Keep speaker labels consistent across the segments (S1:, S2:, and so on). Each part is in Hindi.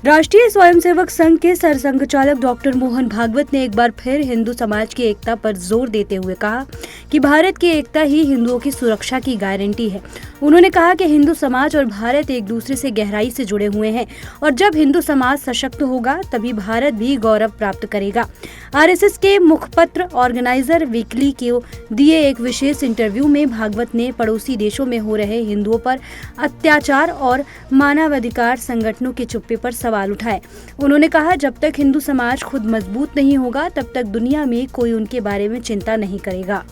S1: राष्ट्रीय स्वयंसेवक संघ के सरसंघचालक डॉक्टर मोहन भागवत ने एक बार फिर हिंदू समाज की एकता पर जोर देते हुए कहा कि भारत की एकता ही हिंदुओं की सुरक्षा की गारंटी है। उन्होंने कहा कि हिंदू समाज और भारत एक दूसरे से गहराई से जुड़े हुए हैं और जब हिंदू समाज सशक्त होगा तभी भारत भी गौरव प्राप्त करेगा। आरएसएस के मुखपत्र ऑर्गेनाइजर वीकली को दिए एक विशेष इंटरव्यू में भागवत ने पड़ोसी देशों में हो रहे हिंदुओं पर अत्याचार और मानवाधिकार संगठनों की चुप्पी पर सवाल उठाए। उन्होंने कहा, जब तक हिंदू समाज खुद मजबूत नहीं होगा तब तक दुनिया में कोई उनके बारे में चिंता नहीं करेगा।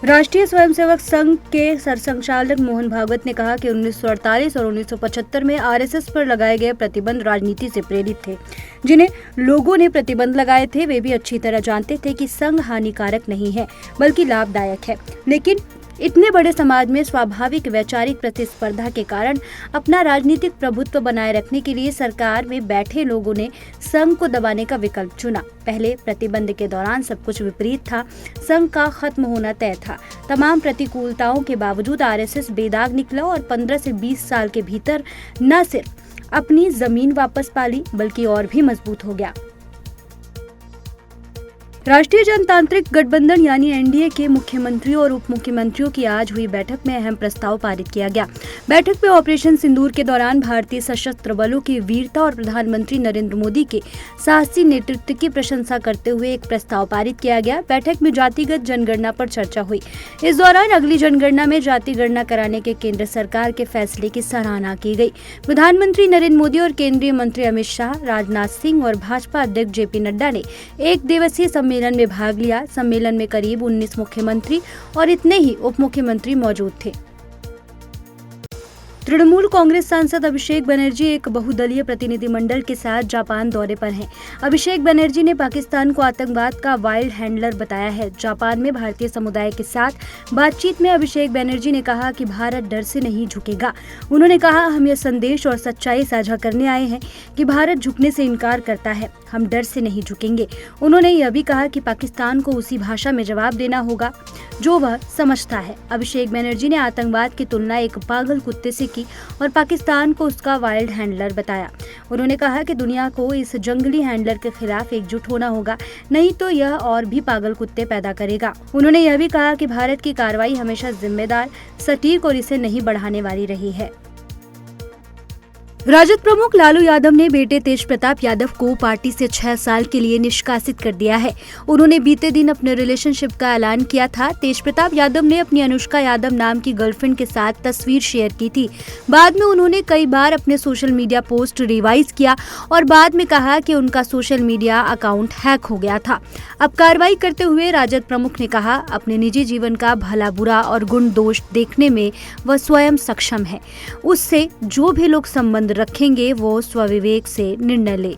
S1: राष्ट्रीय स्वयंसेवक संघ के सरसंघचालक मोहन भागवत ने कहा कि 1948 और 1975 में आरएसएस पर लगाए गए प्रतिबंध राजनीति से प्रेरित थे। जिन्हें लोगों ने प्रतिबंध लगाए थे वे भी अच्छी तरह जानते थे कि संघ हानिकारक नहीं है बल्कि लाभदायक है, लेकिन इतने बड़े समाज में स्वाभाविक वैचारिक प्रतिस्पर्धा के कारण अपना राजनीतिक प्रभुत्व बनाए रखने के लिए सरकार में बैठे लोगों ने संघ को दबाने का विकल्प चुना। पहले प्रतिबंध के दौरान सब कुछ विपरीत था, संघ का खत्म होना तय था। तमाम प्रतिकूलताओं के बावजूद आरएसएस बेदाग निकला और 15 से 20 साल के भीतर न सिर्फ अपनी जमीन वापस पा ली बल्कि और भी मजबूत हो गया। राष्ट्रीय जनतांत्रिक गठबंधन यानी एनडीए के मुख्यमंत्रियों और उप मुख्यमंत्रियों की आज हुई बैठक में अहम प्रस्ताव पारित किया गया। बैठक में ऑपरेशन सिंदूर के दौरान भारतीय सशस्त्र बलों की वीरता और प्रधानमंत्री नरेंद्र मोदी के साहसी नेतृत्व की प्रशंसा करते हुए एक प्रस्ताव पारित किया गया। बैठक में जातिगत जनगणना पर चर्चा हुई। इस दौरान अगली जनगणना में जाति गणना कराने के केंद्र सरकार के फैसले की सराहना की गई। प्रधानमंत्री नरेंद्र मोदी और केंद्रीय मंत्री अमित शाह, राजनाथ सिंह और भाजपा अध्यक्ष जेपी नड्डा ने एक दिवसीय सम्मेलन में भाग लिया। सम्मेलन में करीब 19 मुख्यमंत्री और इतने ही उप मुख्यमंत्री मौजूद थे। तृणमूल कांग्रेस सांसद अभिषेक बनर्जी एक बहुदलीय प्रतिनिधिमंडल के साथ जापान दौरे पर हैं। अभिषेक बनर्जी ने पाकिस्तान को आतंकवाद का वाइल्ड हैंडलर बताया है। जापान में भारतीय समुदाय के साथ बातचीत में अभिषेक बनर्जी ने कहा कि भारत डर से नहीं झुकेगा। उन्होंने कहा, हम यह संदेश और सच्चाई साझा करने आए हैं कि भारत झुकने से इनकार करता है, हम डर से नहीं झुकेंगे। उन्होंने यह भी कहा कि पाकिस्तान को उसी भाषा में जवाब देना होगा जो वह समझता है। अभिषेक बनर्जी ने आतंकवाद की तुलना एक पागल कुत्ते से की और पाकिस्तान को उसका वाइल्ड हैंडलर बताया। उन्होंने कहा कि दुनिया को इस जंगली हैंडलर के खिलाफ एकजुट होना होगा, नहीं तो यह और भी पागल कुत्ते पैदा करेगा। उन्होंने यह भी कहा कि भारत की कार्रवाई हमेशा जिम्मेदार, सटीक और इसे नहीं बढ़ाने वाली रही है। राजद प्रमुख लालू यादव ने बेटे तेज प्रताप यादव को पार्टी से 6 साल के लिए निष्कासित कर दिया है। उन्होंने बीते दिन अपने रिलेशनशिप का ऐलान किया था। तेज प्रताप यादव ने अपनी अनुष्का यादव नाम की गर्लफ्रेंड के साथ तस्वीर शेयर की थी। बाद में उन्होंने कई बार अपने सोशल मीडिया पोस्ट रिवाइज किया और बाद में कहा कि उनका सोशल मीडिया अकाउंट हैक हो गया था। अब कार्रवाई करते हुए राजद प्रमुख ने कहा, अपने निजी जीवन का भला बुरा और गुण दोष देखने में वह स्वयं सक्षम है। उससे जो भी लोग संबंध रखेंगे वो स्वविवेक से निर्णय ले।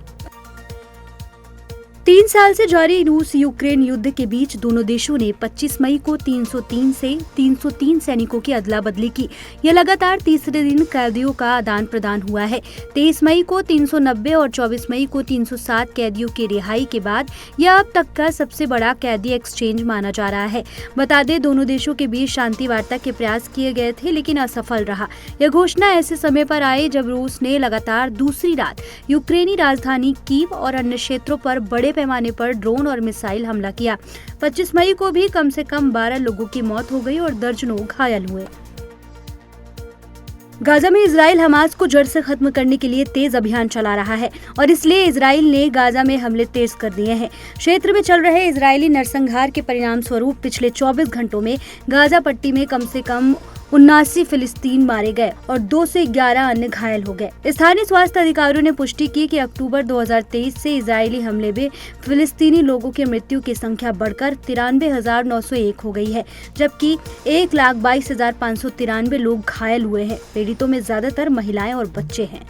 S1: 3 साल से जारी रूस यूक्रेन युद्ध के बीच दोनों देशों ने 25 मई को 303 से 303 सैनिकों की अदला बदली की। यह लगातार तीसरे दिन कैदियों का आदान प्रदान हुआ है। 23 मई को 390 और 24 मई को 307 कैदियों की रिहाई के बाद यह अब तक का सबसे बड़ा कैदी एक्सचेंज माना जा रहा है। बता दें, दोनों देशों के बीच शांति वार्ता के प्रयास किए गए थे लेकिन असफल रहा। यह घोषणा ऐसे समय पर आई जब रूस ने लगातार दूसरी रात यूक्रेनी राजधानी कीव और अन्य क्षेत्रों पर बड़े पैमाने पर ड्रोन और मिसाइल हमला किया। 25 मई को भी कम से कम 12 लोगों की मौत हो गई और दर्जनों घायल हुए। गाजा में इजराइल हमास को जड़ से खत्म करने के लिए तेज अभियान चला रहा है और इसलिए इजराइल ने गाजा में हमले तेज कर दिए हैं। क्षेत्र में चल रहे इजरायली नरसंहार के परिणाम स्वरूप पिछले 24 घंटों में गाजा पट्टी में कम से कम 79 फिलिस्तीन मारे गए और 2 से 11 अन्य घायल हो गए। स्थानीय स्वास्थ्य अधिकारियों ने पुष्टि की कि अक्टूबर 2023 से इजरायली हमले में फिलिस्तीनी लोगों की मृत्यु की संख्या बढ़कर 93,901 हो गई है, जबकि 1,22,593 लोग घायल हुए हैं। पीड़ितों में ज्यादातर महिलाएं और बच्चे हैं।